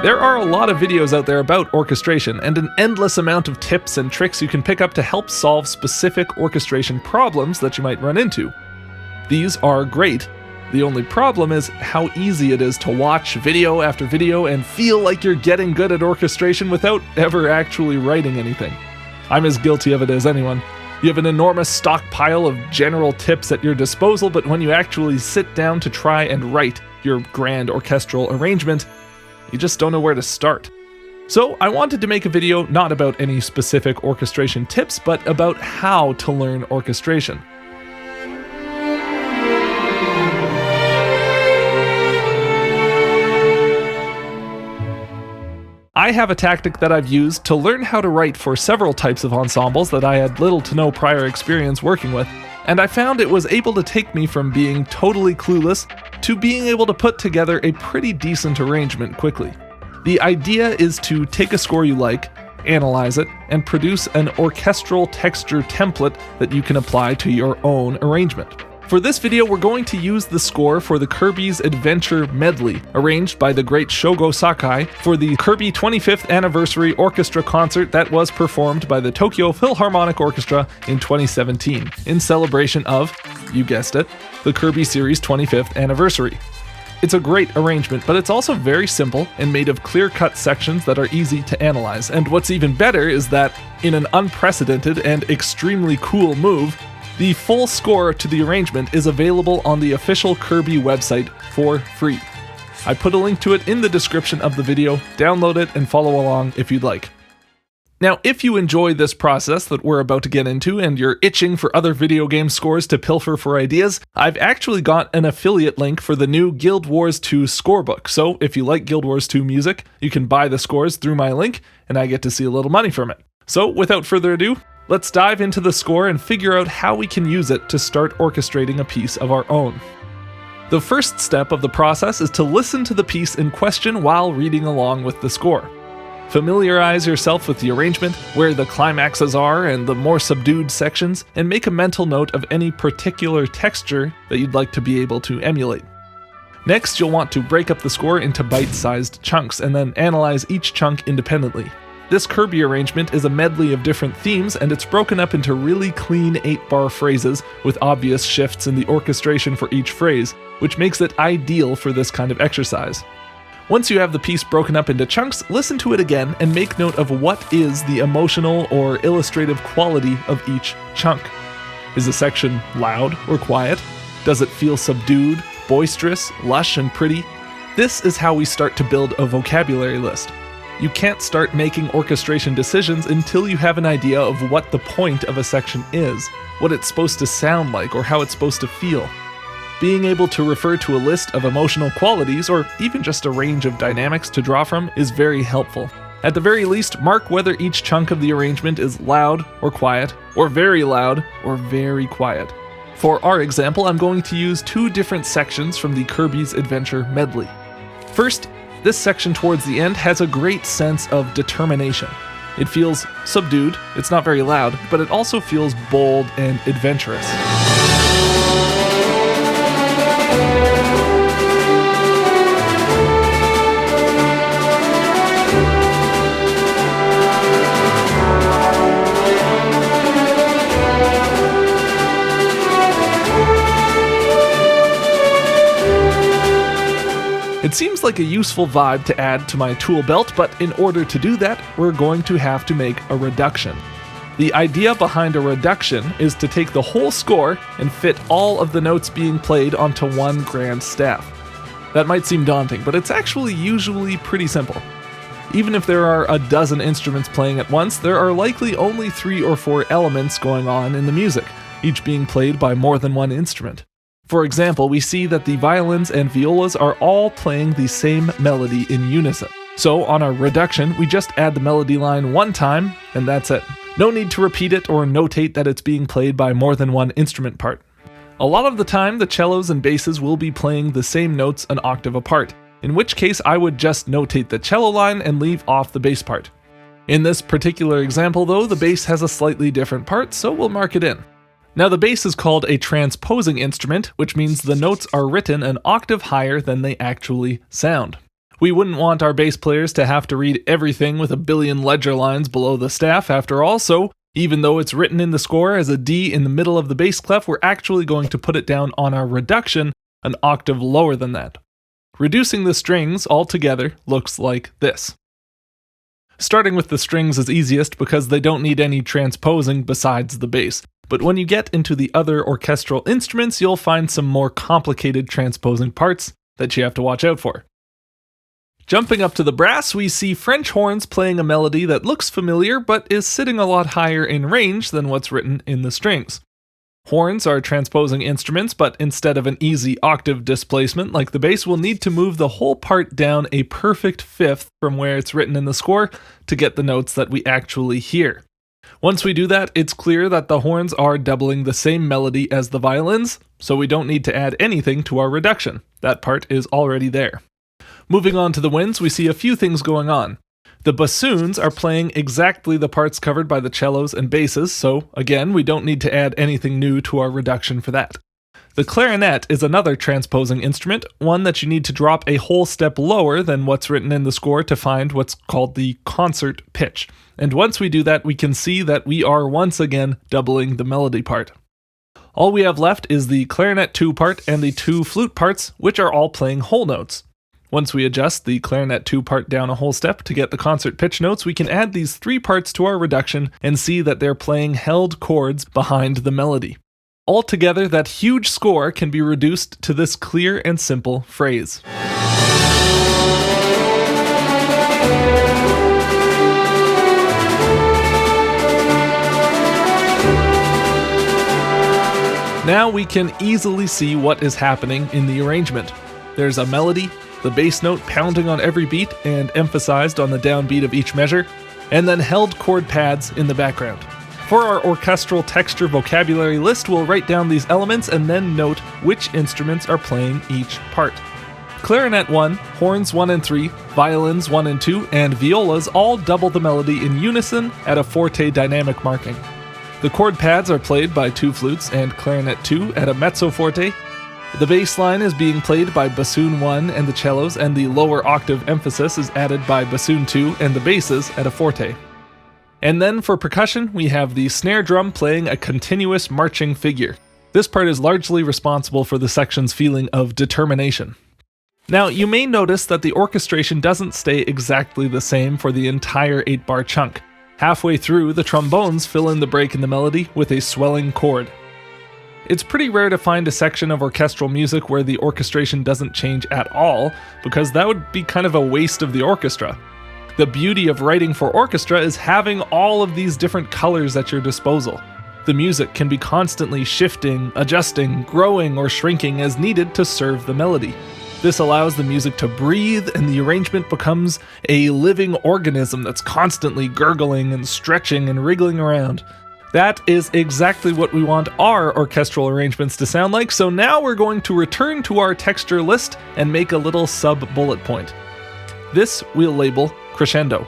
There are a lot of videos out there about orchestration, and an endless amount of tips and tricks you can pick up to help solve specific orchestration problems that you might run into. These are great. The only problem is how easy it is to watch video after video and feel like you're getting good at orchestration without ever actually writing anything. I'm as guilty of it as anyone. You have an enormous stockpile of general tips at your disposal, but when you actually sit down to try and write your grand orchestral arrangement, you just don't know where to start. So I wanted to make a video not about any specific orchestration tips, but about how to learn orchestration. I have a tactic that I've used to learn how to write for several types of ensembles that I had little to no prior experience working with, and I found it was able to take me from being totally clueless to being able to put together a pretty decent arrangement quickly. The idea is to take a score you like, analyze it, and produce an orchestral texture template that you can apply to your own arrangement. For this video, we're going to use the score for the Kirby's Adventure Medley, arranged by the great Shogo Sakai for the Kirby 25th Anniversary Orchestra concert that was performed by the Tokyo Philharmonic Orchestra in 2017, in celebration of, you guessed it, the Kirby series' 25th anniversary. It's a great arrangement, but it's also very simple and made of clear-cut sections that are easy to analyze. And what's even better is that, in an unprecedented and extremely cool move, the full score to the arrangement is available on the official Kirby website for free. I put a link to it in the description of the video. Download it and follow along if you'd like. Now, if you enjoy this process that we're about to get into and you're itching for other video game scores to pilfer for ideas, I've actually got an affiliate link for the new Guild Wars 2 scorebook. So if you like Guild Wars 2 music, you can buy the scores through my link and I get to see a little money from it. So without further ado, let's dive into the score and figure out how we can use it to start orchestrating a piece of our own. The first step of the process is to listen to the piece in question while reading along with the score. Familiarize yourself with the arrangement, where the climaxes are and the more subdued sections, and make a mental note of any particular texture that you'd like to be able to emulate. Next, you'll want to break up the score into bite-sized chunks and then analyze each chunk independently. This Kirby arrangement is a medley of different themes, and it's broken up into really clean 8-bar phrases with obvious shifts in the orchestration for each phrase, which makes it ideal for this kind of exercise. Once you have the piece broken up into chunks, listen to it again and make note of what is the emotional or illustrative quality of each chunk. Is the section loud or quiet? Does it feel subdued, boisterous, lush, and pretty? This is how we start to build a vocabulary list. You can't start making orchestration decisions until you have an idea of what the point of a section is, what it's supposed to sound like, or how it's supposed to feel. Being able to refer to a list of emotional qualities, or even just a range of dynamics to draw from, is very helpful. At the very least, mark whether each chunk of the arrangement is loud or quiet, or very loud or very quiet. For our example, I'm going to use two different sections from the Kirby's Adventure Medley. First, this section towards the end has a great sense of determination. It feels subdued, it's not very loud, but it also feels bold and adventurous. It seems like a useful vibe to add to my tool belt, but in order to do that, we're going to have to make a reduction. The idea behind a reduction is to take the whole score and fit all of the notes being played onto one grand staff. That might seem daunting, but it's actually usually pretty simple. Even if there are a dozen instruments playing at once, there are likely only 3 or 4 elements going on in the music, each being played by more than one instrument. For example, we see that the violins and violas are all playing the same melody in unison. So on a reduction, we just add the melody line one time, and that's it. No need to repeat it or notate that it's being played by more than one instrument part. A lot of the time, the cellos and basses will be playing the same notes an octave apart, in which case I would just notate the cello line and leave off the bass part. In this particular example though, the bass has a slightly different part, so we'll mark it in. Now the bass is called a transposing instrument, which means the notes are written an octave higher than they actually sound. We wouldn't want our bass players to have to read everything with a billion ledger lines below the staff after all, so even though it's written in the score as a D in the middle of the bass clef, we're actually going to put it down on our reduction an octave lower than that. Reducing the strings all together looks like this. Starting with the strings is easiest because they don't need any transposing besides the bass. But when you get into the other orchestral instruments, you'll find some more complicated transposing parts that you have to watch out for. Jumping up to the brass, we see French horns playing a melody that looks familiar but is sitting a lot higher in range than what's written in the strings. Horns are transposing instruments, but instead of an easy octave displacement like the bass, we'll need to move the whole part down a perfect fifth from where it's written in the score to get the notes that we actually hear. Once we do that, it's clear that the horns are doubling the same melody as the violins, so we don't need to add anything to our reduction. That part is already there. Moving on to the winds, we see a few things going on. The bassoons are playing exactly the parts covered by the cellos and basses, so again, we don't need to add anything new to our reduction for that. The clarinet is another transposing instrument, one that you need to drop a whole step lower than what's written in the score to find what's called the concert pitch. And once we do that, we can see that we are once again doubling the melody part. All we have left is the clarinet 2 part and the 2 flute parts, which are all playing whole notes. Once we adjust the clarinet 2 part down a whole step to get the concert pitch notes, we can add these 3 parts to our reduction and see that they're playing held chords behind the melody. Altogether, that huge score can be reduced to this clear and simple phrase. Now we can easily see what is happening in the arrangement. There's a melody, the bass note pounding on every beat and emphasized on the downbeat of each measure, and then held chord pads in the background. For our orchestral texture vocabulary list, we'll write down these elements and then note which instruments are playing each part. Clarinet 1, horns 1 and 3, violins 1 and 2, and violas all double the melody in unison at a forte dynamic marking. The chord pads are played by 2 flutes and clarinet 2 at a mezzo forte. The bass line is being played by bassoon 1 and the cellos, and the lower octave emphasis is added by bassoon 2 and the basses at a forte. And then for percussion, we have the snare drum playing a continuous marching figure. This part is largely responsible for the section's feeling of determination. Now, you may notice that the orchestration doesn't stay exactly the same for the entire 8-bar chunk. Halfway through, the trombones fill in the break in the melody with a swelling chord. It's pretty rare to find a section of orchestral music where the orchestration doesn't change at all, because that would be kind of a waste of the orchestra. The beauty of writing for orchestra is having all of these different colors at your disposal. The music can be constantly shifting, adjusting, growing, or shrinking as needed to serve the melody. This allows the music to breathe, and the arrangement becomes a living organism that's constantly gurgling and stretching and wriggling around. That is exactly what we want our orchestral arrangements to sound like, so now we're going to return to our texture list and make a little sub-bullet point. This we'll label crescendo.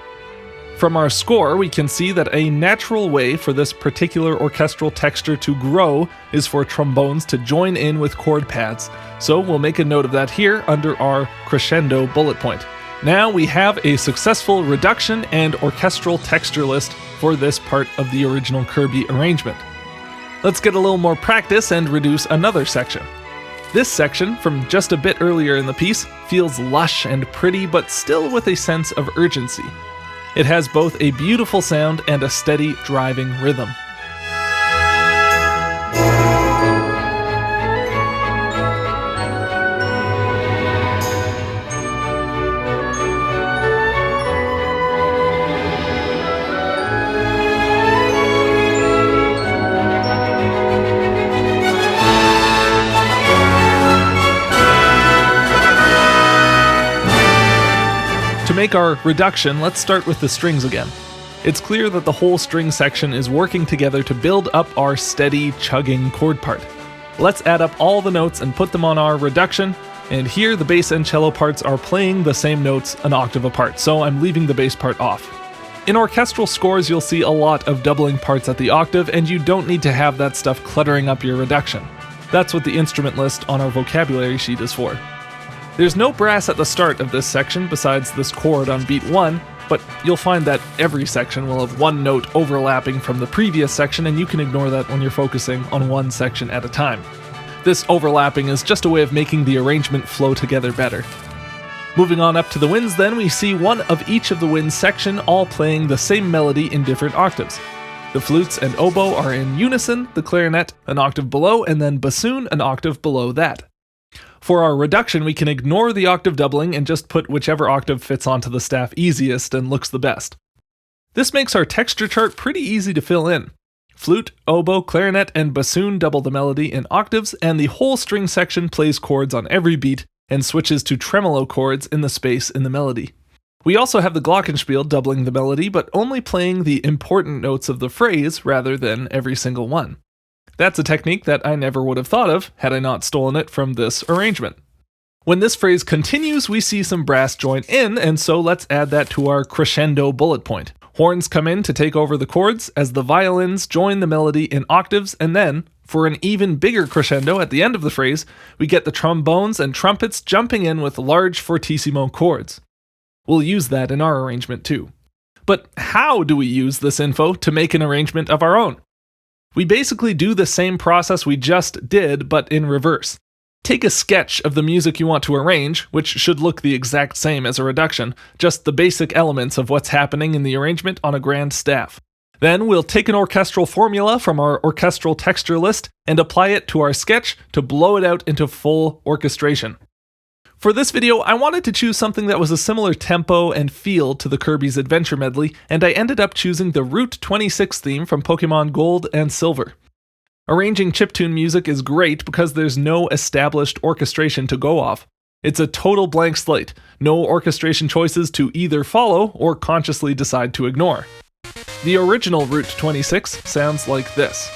From our score, we can see that a natural way for this particular orchestral texture to grow is for trombones to join in with chord pads, so we'll make a note of that here under our crescendo bullet point. Now we have a successful reduction and orchestral texture list for this part of the original Kirby arrangement. Let's get a little more practice and reduce another section. This section, from just a bit earlier in the piece, feels lush and pretty, but still with a sense of urgency. It has both a beautiful sound and a steady, driving rhythm. To make our reduction, let's start with the strings again. It's clear that the whole string section is working together to build up our steady, chugging chord part. Let's add up all the notes and put them on our reduction, and here the bass and cello parts are playing the same notes an octave apart, so I'm leaving the bass part off. In orchestral scores, you'll see a lot of doubling parts at the octave, and you don't need to have that stuff cluttering up your reduction. That's what the instrument list on our vocabulary sheet is for. There's no brass at the start of this section besides this chord on beat 1, but you'll find that every section will have one note overlapping from the previous section, and you can ignore that when you're focusing on one section at a time. This overlapping is just a way of making the arrangement flow together better. Moving on up to the winds then, we see one of each of the winds section all playing the same melody in different octaves. The flutes and oboe are in unison, the clarinet an octave below, and then bassoon an octave below that. For our reduction, we can ignore the octave doubling and just put whichever octave fits onto the staff easiest and looks the best. This makes our texture chart pretty easy to fill in. Flute, oboe, clarinet, and bassoon double the melody in octaves, and the whole string section plays chords on every beat and switches to tremolo chords in the space in the melody. We also have the glockenspiel doubling the melody, but only playing the important notes of the phrase rather than every single one. That's a technique that I never would have thought of had I not stolen it from this arrangement. When this phrase continues, we see some brass join in, and so let's add that to our crescendo bullet point. Horns come in to take over the chords as the violins join the melody in octaves, and then, for an even bigger crescendo at the end of the phrase, we get the trombones and trumpets jumping in with large fortissimo chords. We'll use that in our arrangement too. But how do we use this info to make an arrangement of our own? We basically do the same process we just did, but in reverse. Take a sketch of the music you want to arrange, which should look the exact same as a reduction, just the basic elements of what's happening in the arrangement on a grand staff. Then we'll take an orchestral formula from our orchestral texture list and apply it to our sketch to blow it out into full orchestration. For this video, I wanted to choose something that was a similar tempo and feel to the Kirby's Adventure medley, and I ended up choosing the Route 26 theme from Pokemon Gold and Silver. Arranging chiptune music is great because there's no established orchestration to go off. It's a total blank slate, no orchestration choices to either follow or consciously decide to ignore. The original Route 26 sounds like this.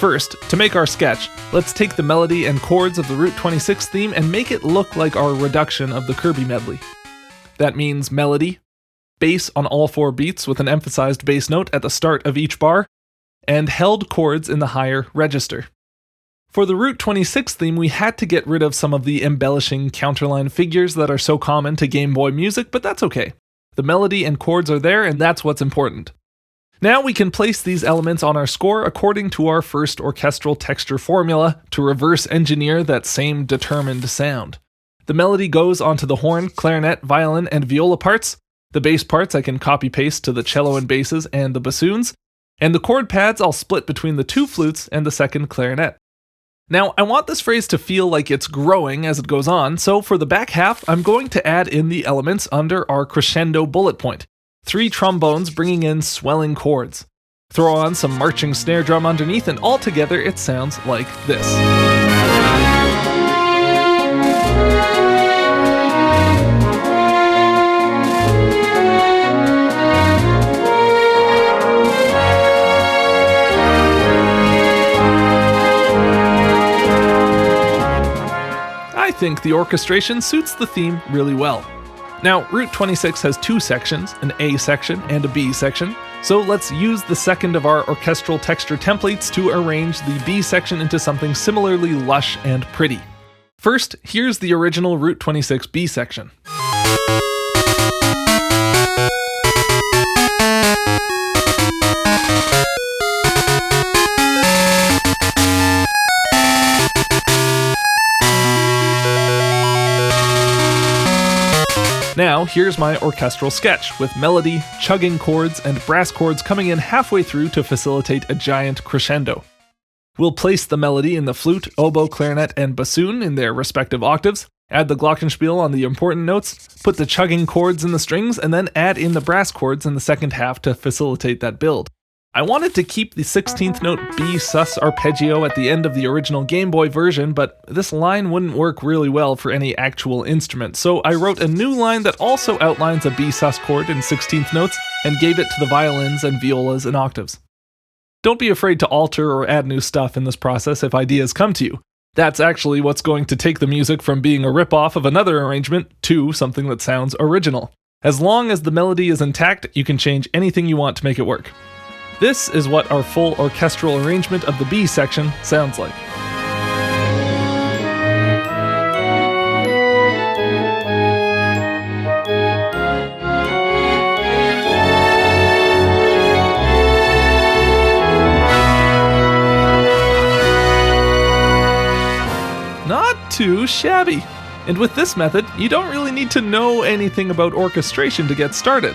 First, to make our sketch, let's take the melody and chords of the Route 26 theme and make it look like our reduction of the Kirby medley. That means melody, bass on all 4 beats with an emphasized bass note at the start of each bar, and held chords in the higher register. For the Route 26 theme, we had to get rid of some of the embellishing counterline figures that are so common to Game Boy music, but that's okay. The melody and chords are there, and that's what's important. Now we can place these elements on our score according to our first orchestral texture formula to reverse engineer that same determined sound. The melody goes onto the horn, clarinet, violin, and viola parts. The bass parts I can copy-paste to the cello and basses and the bassoons. And the chord pads I'll split between the 2 flutes and the second clarinet. Now, I want this phrase to feel like it's growing as it goes on, so for the back half, I'm going to add in the elements under our crescendo bullet point. 3 trombones bringing in swelling chords. Throw on some marching snare drum underneath, and altogether it sounds like this. I think the orchestration suits the theme really well. Now, Route 26 has 2 sections, an A section and a B section, so let's use the second of our orchestral texture templates to arrange the B section into something similarly lush and pretty. First, here's the original Route 26 B section. Now, here's my orchestral sketch, with melody, chugging chords, and brass chords coming in halfway through to facilitate a giant crescendo. We'll place the melody in the flute, oboe, clarinet, and bassoon in their respective octaves, add the glockenspiel on the important notes, put the chugging chords in the strings, and then add in the brass chords in the second half to facilitate that build. I wanted to keep the 16th note B sus arpeggio at the end of the original Game Boy version, but this line wouldn't work really well for any actual instrument, so I wrote a new line that also outlines a B sus chord in 16th notes and gave it to the violins and violas in octaves. Don't be afraid to alter or add new stuff in this process if ideas come to you. That's actually what's going to take the music from being a ripoff of another arrangement to something that sounds original. As long as the melody is intact, you can change anything you want to make it work. This is what our full orchestral arrangement of the B section sounds like. Not too shabby. And with this method, you don't really need to know anything about orchestration to get started.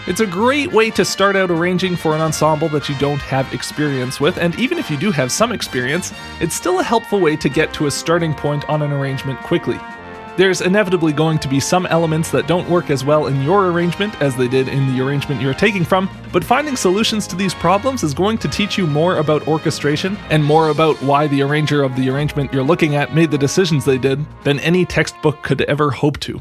It's a great way to start out arranging for an ensemble that you don't have experience with, and even if you do have some experience, it's still a helpful way to get to a starting point on an arrangement quickly. There's inevitably going to be some elements that don't work as well in your arrangement as they did in the arrangement you're taking from, but finding solutions to these problems is going to teach you more about orchestration and more about why the arranger of the arrangement you're looking at made the decisions they did than any textbook could ever hope to.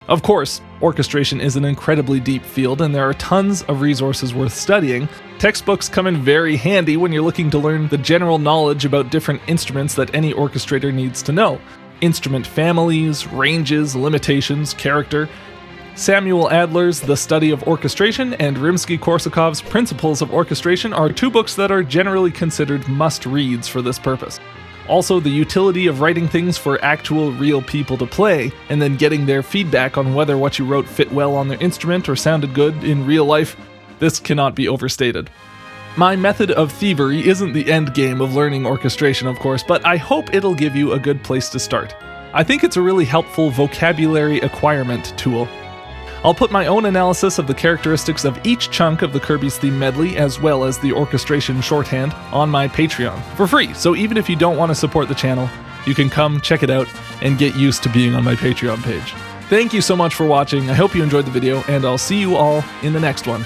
Of course, orchestration is an incredibly deep field and there are tons of resources worth studying. Textbooks come in very handy when you're looking to learn the general knowledge about different instruments that any orchestrator needs to know. Instrument families, ranges, limitations, character. Samuel Adler's The Study of Orchestration and Rimsky-Korsakov's Principles of Orchestration are two books that are generally considered must-reads for this purpose. Also, the utility of writing things for actual real people to play, and then getting their feedback on whether what you wrote fit well on their instrument or sounded good in real life, this cannot be overstated. My method of thievery isn't the end game of learning orchestration, of course, but I hope it'll give you a good place to start. I think it's a really helpful vocabulary acquirement tool. I'll put my own analysis of the characteristics of each chunk of the Kirby's Theme medley, as well as the orchestration shorthand, on my Patreon for free, so even if you don't want to support the channel, you can come check it out and get used to being on my Patreon page. Thank you so much for watching, I hope you enjoyed the video, and I'll see you all in the next one.